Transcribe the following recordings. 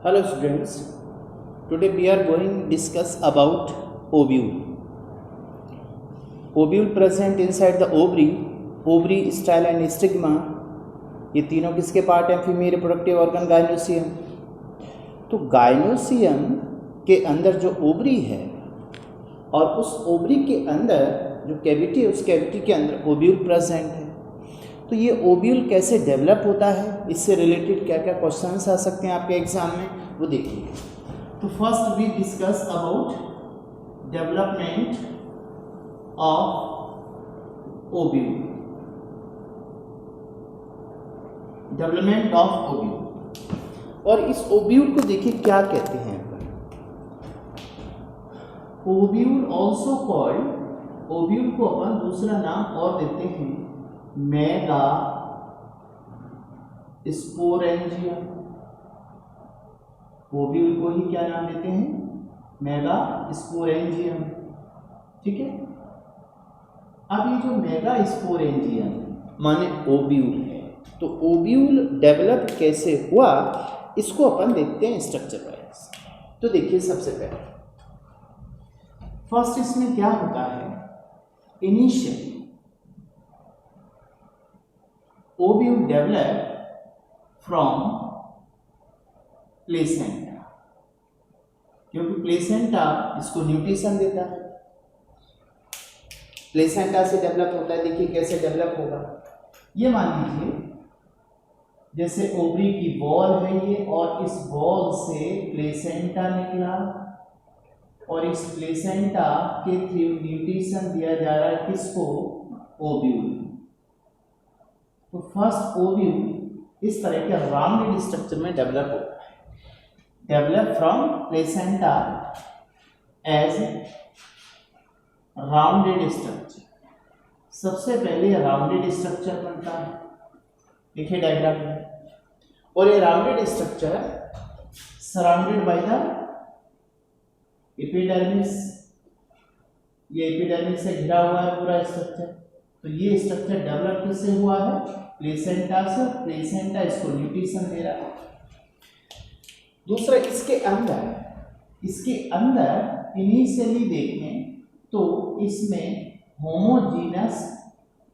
Hello students, today we are going to discuss about ovule. Ovule present inside the ovary, style and stigma. ये तीनों किसके part हैं? Female reproductive organ gynoecium. तो gynoecium के अंदर जो ओवरी है और उस ओवरी के अंदर जो कैविटी है उस कैविटी के अंदर ओव्यूल प्रेजेंट है. तो ये ओव्यूल कैसे डेवलप होता है, इससे रिलेटेड क्या क्या क्वेश्चंस आ सकते हैं आपके एग्जाम में, वो देखिए. तो first we discuss about development of ovule. Development of ovule. और इस ओव्यूल को देखिए क्या कहते हैं. ओव्यूल ऑल्सो कॉल्ड, ओव्यूल को अपन दूसरा नाम और देते हैं मेगा स्पोरेंजियम. ओव्यूल को ही क्या नाम देते हैं? Mega sporangium. ठीक है. अब ये जो मेगा स्पोरेंजियम माने ओव्यूल है, तो ओव्यूल डेवलप कैसे हुआ इसको अपन देखते हैं स्ट्रक्चर वाइज. तो देखिए सबसे पहले फर्स्ट इसमें क्या होता है, initially ovule develop from placenta, क्योंकि प्लेसेंटा इसको न्यूट्रिशन देता है. प्लेसेंटा से डेवलप होता है. देखिए कैसे डेवलप होगा. ये मान लीजिए जैसे ओवरी की बॉल है ये, और इस बॉल से प्लेसेंटा निकला और इस प्लेसेंटा के थ्रू न्यूट्रिशन दिया जा रहा है किसको? ओव्यूल. तो फर्स्ट ओव्यूल इस तरह के राउंडेड स्ट्रक्चर में डेवलप होता है. Develop from placenta as rounded structure. सबसे पहले राउंडेड स्ट्रक्चर बनता है. देखिए डायग्राम में. और ये rounded structure surrounded by the epidermis. ये एपिडर्मिस से घिरा हुआ है पूरा स्ट्रक्चर. तो ये स्ट्रक्चर डेवलप किससे हुआ है? प्लेसेंटा से. प्लेसेंटा इसको न्यूट्रिशन दे रहा है. दूसरा इसके अंदर इनिशियली देखें तो इसमें होमोजीनस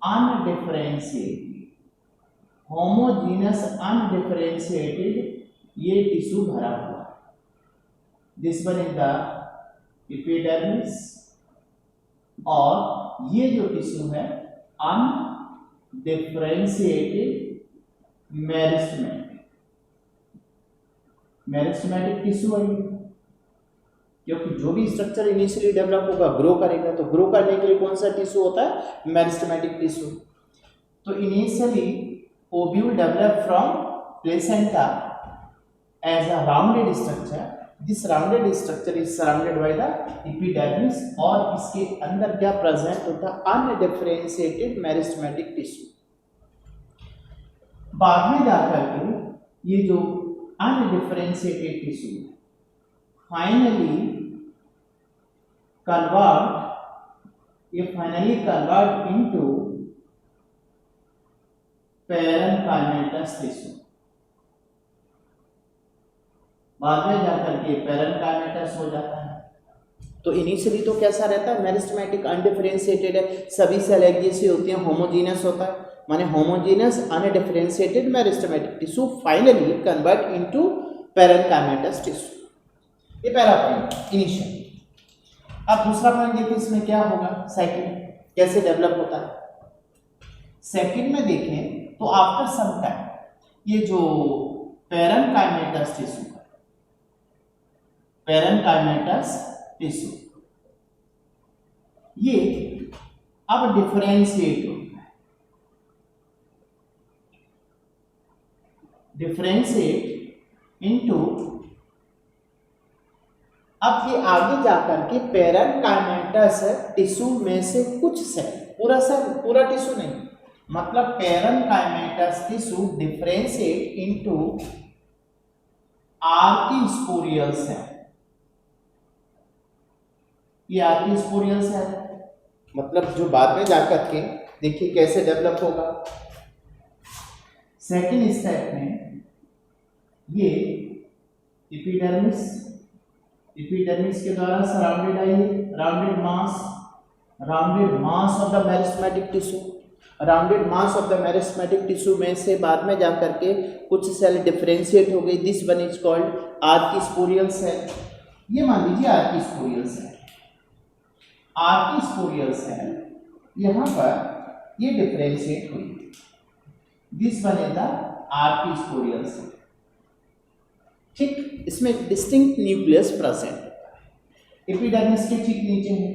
अनडिफरेंशिएटेड ये टिश्यू भरा हुआ है. This one is the epidermis, और ये जो टिश्यू है अनडिफरेंशिएटेड मेरिस्टेमेटिक टिश्यू है. क्योंकि जो भी स्ट्रक्चर इनिशियली डेवलप होगा ग्रो करेगा, तो ग्रो करने के लिए कौन सा टिश्यू होता है? Meristematic tissue. तो initially ovule develop from placenta as a rounded structure. This rounded structure is surrounded by the epidermis, और इसके अंदर क्या प्रेजेंट होता है? Undifferentiated meristematic tissue. बाद में जाकर के ये जो undifferentiated tissue finally convert into parenchymatous tissue. बाद में जाकर के पैरेन्काइमेटस हो जाता है. तो इनिशियली तो कैसा रहता है? मेरिस्टेमेटिक अनडिफरेंशिएटेड है. सभी सेल एक जैसी होती हैं. होमोजीनस होता है, माने homogeneous undifferentiated meristematic tissue finally convert into parenchymatous tissue. ये पहला पॉइंट इनिशियल. अब दूसरा पॉइंट देखिए इसमें क्या होगा. सेकंड कैसे डेवलप होता है. सेकंड में देखें तो आफ्टर सम टाइम ये जो पैरेन्काइमेटस टिश्यू ये अब डिफरेंशिएट होता है. डिफरेंशिएट इनटू, अब ये आगे जाकर के पैरेन्काइमेटस टिश्यू में से कुछ सेल, पूरा टिश्यू नहीं, मतलब parenchymatous tissue differentiate into archesporial cell. ये आर्किस्पोरियल सेल मतलब जो बाद में जाकर के देखिए कैसे डेवलप होगा. सेकेंड स्टेप में ये एपिडर्मिस, एपिडर्मिस के द्वारा सराउंडेड है rounded mass of the meristematic tissue. Rounded mass of the meristematic tissue में से बाद में जाकर के कुछ सेल डिफरेंशिएट हो गई। This one is called archesporial cell. ये मान लीजिए आर्किस्पोरियल सेल, आर्किस्पोरियल सेल यहाँ पर ये डिफरेंशिएट हुई। This one is the archesporial cell. ठीक, इसमें डिस्टिंक्ट न्यूक्लियस प्रेजेंट है, एपिडर्मिस के ठीक नीचे है।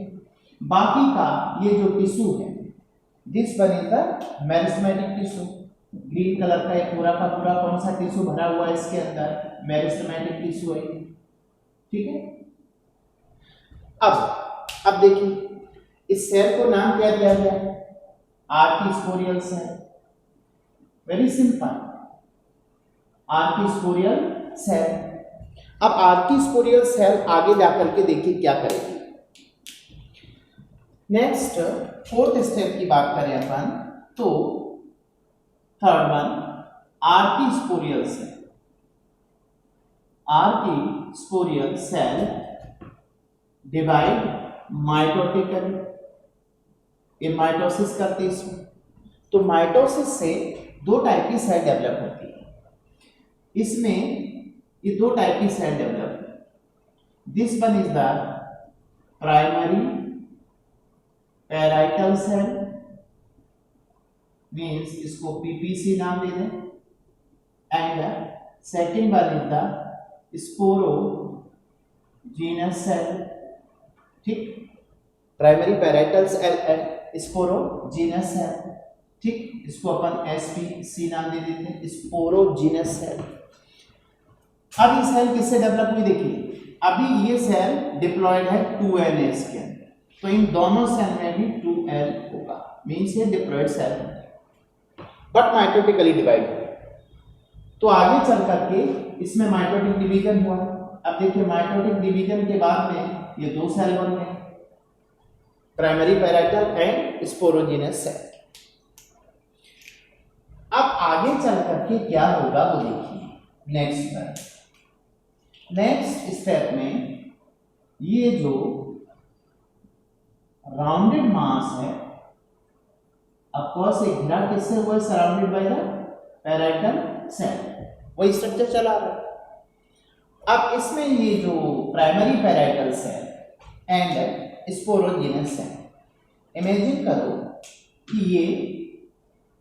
बाकी का ये जो टिश्यू है, this one is the meristematic tissue. Green colour का एक पूरा का पूरा कौन सा टिश्यू भरा हुआ है इसके अंदर, मेरिस्टेमेटिक टिश्यू है। ठीक है, अब देखिए इस सेल को नाम क्या दिया गया, archesporial cell. Very simple, archesporial cell. अब आर्किस्पोरियल सेल आगे जाकर के देखिए क्या करेगी। नेक्स्ट फोर्थ स्टेप की बात करें अपन तो third one archesporial cell. Archesporial cell divide mitotically, ये माइटोसिस करती है इसमें। तो माइटोसिस से दो टाइप की सेल डेवलप होती है। इसमें ये दो टाइप की सेल डेवलप है। This one is the primary parietal cell, means इसको पीपीसी नाम दे दें, and second one is the sporogenous cell. ठीक, primary parietal cell and sporogenous cell. ठीक, इसको अपन एसपीसी नाम दे देते हैं, स्पोरोजीनस सेल। अब ये सेल किससे डेवलप हुई देखिए, अभी ये सेल डिप्लॉयड है 2NS के अंदर, तो इन दोनों सेल में भी 2L होगा, मीन्स ये डिप्लॉयड सेल है बट माइटोटिकली डिवाइड है। तो आगे चल करके इसमें माइटोटिक डिवीजन हुआ। अब देखिए माइटोटिक डिवीजन के बाद में ये दो सेल बन गए, primary parietal and sporogenous cell. अब आगे चल करके क्या होगा वो देखिए नेक्स्ट स्टेप में। ये जो राउंडेड मास है, ऑफकोर्स एक घेरा किससे हुआ है, surrounded by the parietal cell, वही स्ट्रक्चर चला रहा है। अब इसमें ये जो primary parietal cell and sporogenous cell, imagine करो कि ये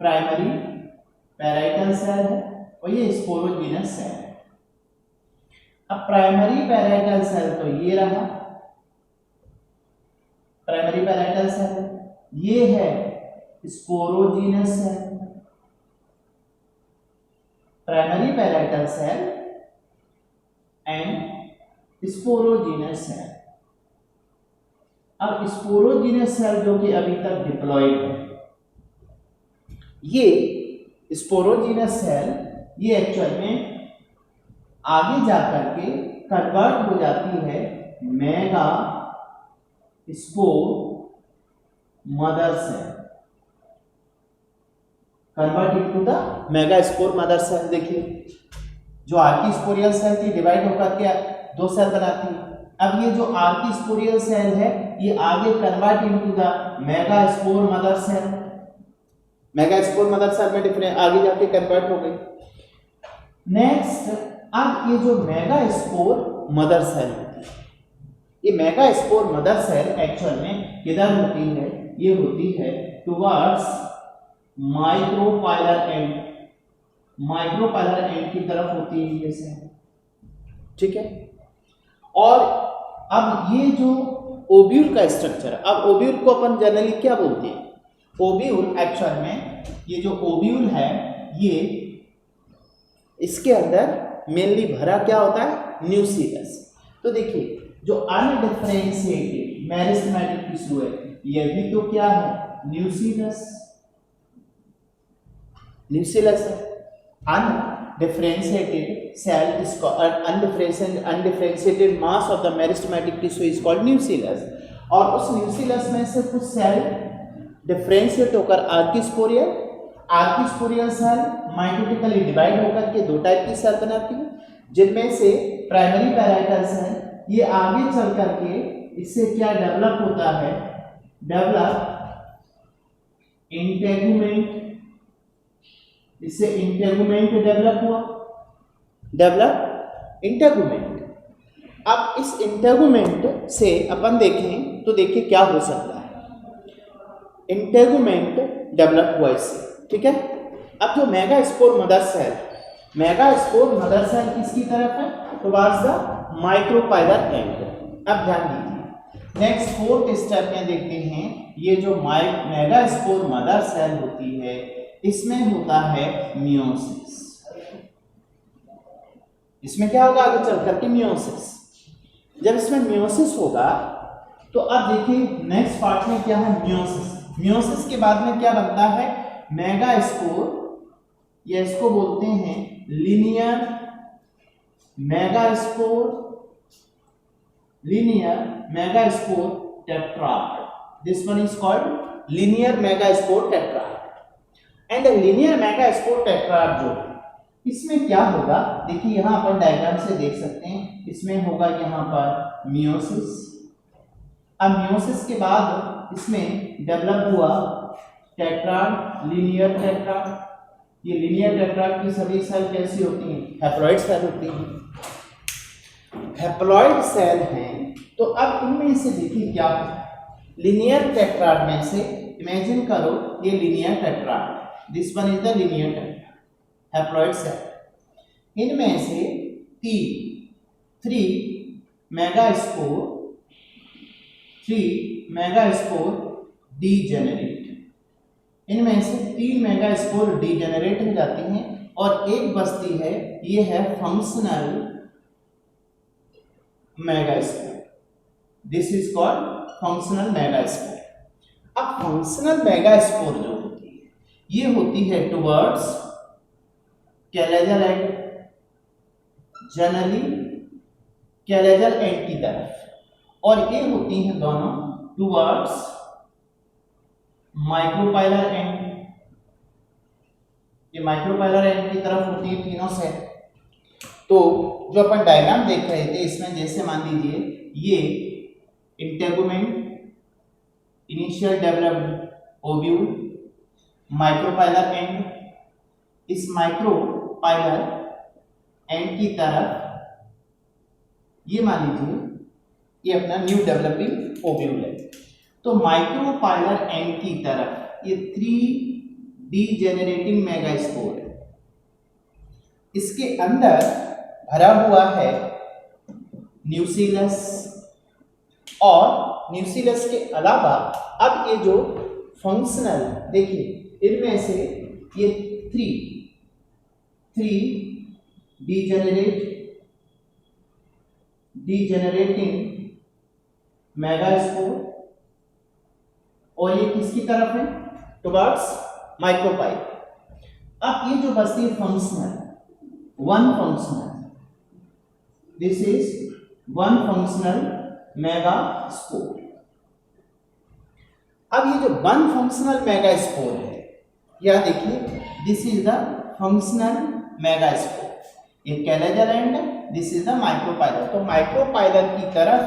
प्राइमरी पैराइटल सेल है और ये स्पोरोजीनस सेल है। अब प्राइमरी पैराइटल सेल तो ये रहा, प्राइमरी पैराइटल सेल, ये है sporogenous cell. Primary parietal cell and sporogenous cell. अब स्पोरोजीनस सेल जो कि अभी तक डिप्लॉयड है, ये स्पोरोजीनस सेल ये एक्चुअल में आगे जाकर के कन्वर्ट हो जाती है megaspore mother cell, convert into the megaspore mother cell. देखिए जो आर्किस्पोरियल सेल थी डिवाइड होकर के दो सेल बनाती है। अब ये जो आर्किस्पोरियल सेल है ये आगे convert into the megaspore mother cell, megaspore mother cell में डिफरेंट आगे जाके कन्वर्ट हो गई। नेक्स्ट, अब ये जो मेगा स्पोर मदर सेल होती है, ये megaspore mother cell actual में किधर होती है, ये होती है towards micropylar end, micropylar end की तरफ होती है ये सेल। ठीक है, और अब ये जो ओव्यूल का स्ट्रक्चर, अब ओव्यूल को अपन जनरली क्या बोलते हैं, ओव्यूल एक्चुअल में ये जो ओव्यूल है ये इसके अंदर मेनली भरा क्या होता है, न्यूक्लियस। तो देखिए जो अनडिफरेंशिएटेड मेरिस्टेमेटिक टिश्यू है ये भी तो क्या है, न्यूक्लियस, न्यूक्लियस है। Undifferentiated cell is called undifferentiated mass of the meristematic tissue is called nucleus. और उस न्यूक्लियस में से कुछ सेल डिफरेंशिएट होकर archesporial, archesporial cell mitotically divide होकर के दो टाइप की सेल बनाती है। जिनमें से प्राइमरी पैराइटस है, ये आगे चल करके इससे क्या डेवलप होता है, डेवलप इंटेगुमेंट, इससे इंटेगुमेंट डेवलप हुआ, डेवलप इंटेगुमेंट। अब इस इंटेगुमेंट से अपन देखें तो देखिए क्या हो सकता है। इंटेगुमेंट डेवलप हुआ इससे, ठीक है। अब जो megaspore mother cell, megaspore mother cell किसकी तरफ है, टुवर्ड्स द माइक्रोपाइलर एंड। अब ध्यान दीजिए, नेक्स्ट फोर्थ स्टेप में देखते हैं, ये जो मेगास्पोर मदर सेल होती है इसमें होता है मियोसिस। इसमें क्या होगा आगे चल करके, मियोसिस। जब इसमें मियोसिस होगा तो अब देखिए नेक्स्ट पार्ट में क्या है, मियोसिस। मियोसिस के बाद में क्या बनता है, मेगास्पोर, या इसको बोलते हैं linear megaspore, linear megaspore tetrad. This one is called linear megaspore tetrad. And a linear megaspore tetrad जो इसमें क्या होगा, देखिए यहाँ अपन डायग्राम से देख सकते हैं, इसमें होगा यहाँ पर मियोसिस। अब मियोसिस के बाद इसमें डेवलप हुआ टेट्राड, लिनियर टेट्राड। ये लिनियर टेट्राड की सभी सेल कैसी होती हैं, हैप्लॉइड सेल होती हैं, हैप्लॉइड सेल हैं। तो अब इनमें से देखिए क्या होता है, लिनियर टेट्राड में से इमेजिन करो ये linear tetrad, this one is the linear tetrad, haploid cell. इनमें से 3 मेगास्पोर डीजेनरेट, इनमें से 3 मेगास्पोर डीजेनरेट हो जाती हैं और एक बचती है, ये है functional megaspore. This is called functional megaspore. अब फंक्शनल मेगास्पोर जो होती है, ये होती है टुवर्ड्स कैलेजल एंड, जनरली कैलेजल एंड की तरफ, और ये होती हैं दोनों टुवर्ड्स माइक्रोपाइलर एंड, ये माइक्रोपाइलर एंड की तरफ होती है तीनों से। तो जो अपन डायग्राम देख रहे थे इसमें जैसे मान लीजिए ये integument, initial developed ovule, micropylar and, इस माइक्रोपाइलर एंड की तरफ ये मान लीजिए ये अपना न्यू डेवलपिंग ओव्यूल है। तो माइक्रोपाइलर एंड की तरफ ये 3 डीजेनरेटिंग मेगास्पोर है, इसके अंदर भरा हुआ है न्यूक्लियस, और न्यूक्लियस के अलावा अब ये जो फंक्शनल, देखिए इनमें से ये 3 डीजेनरेटिंग मेगास्पोर, और ये किसकी तरफ है, टुवर्ड्स माइक्रोपाइल। अब ये जो बचती है functional, one functional, this is one functional megaspore. अब ये जो वन फंक्शनल मेगास्पोर है, यह देखिए this is the functional megaspore, ये chalazal end, this is the micropylar. तो माइक्रोपाइलर की तरफ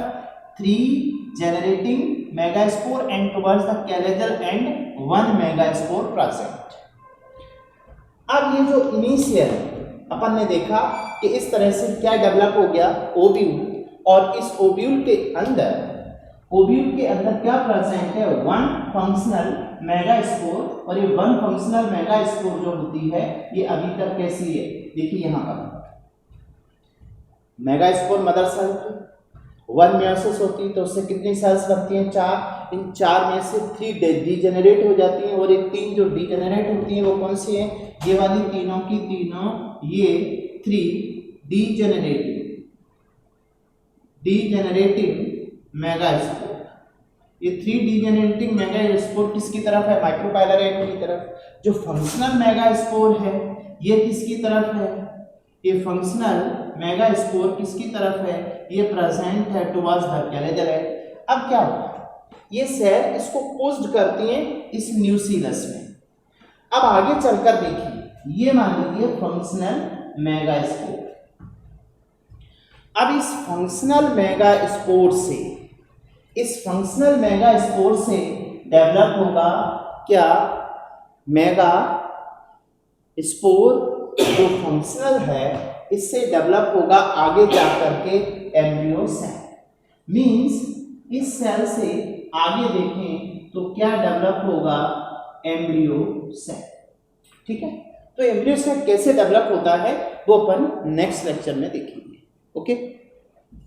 3 generating megaspore and towards the chalazal end 1 megaspore present. अब ये जो इनिशियल अपन ने देखा कि इस तरह से क्या डेवलप हो गया, ओव्यूल, और इस ओव्यूल के अंदर क्या प्रेजेंट है, 1 फंक्शनल मेगास्पोर, और ये 1 फंक्शनल मेगास्पोर जो होती है ये अभी तक कैसी है, देखिए यहाँ पर मेगास्पोर मदर सेल 1 मेयोसिस होती है, तो उससे कितनी सेल्स बनती हैं, 4। इन 4 में से 3 डीजेनरेट हो जाती हैं, और ये 3 जो डीजेनरेट होती हैं वो कौन सी हैं, ये वाली तीनों की तीनों, ये 3 डीजेनरेटिंग मेगास्पोर। ये 3 डीजेनरेटिंग मेगास्पोर किसकी तरफ है, माइक्रोपाइलर एंड की तरफ। जो फंक्शनल मेगास्पोर है ये किसकी तरफ है, ये फंक्शनल मेगास्पोर किसकी तरफ है, ये प्रेजेंट है टुवर्ड्स द कैलेजल एंड। अब क्या होता है, ये सेल इसको पुश्ड करती हैं इस न्यूक्लियस में। अब आगे चलकर देखिए, ये मान लीजिए फंक्शनल मेगास्पोर, अब इस फंक्शनल मेगा स्पोर से, इस फंक्शनल मेगा स्पोर से डेवलप होगा क्या, मेगा स्पोर जो फंक्शनल है इससे डेवलप होगा आगे जाकर के एम्ब्रियो सेल। मींस इस सेल से आगे देखें तो क्या डेवलप होगा, एम्ब्रियो सेल। ठीक है, तो एम्ब्रियो सेल कैसे डेवलप होता है वो अपन नेक्स्ट लेक्चर में देखेंगे। ओके।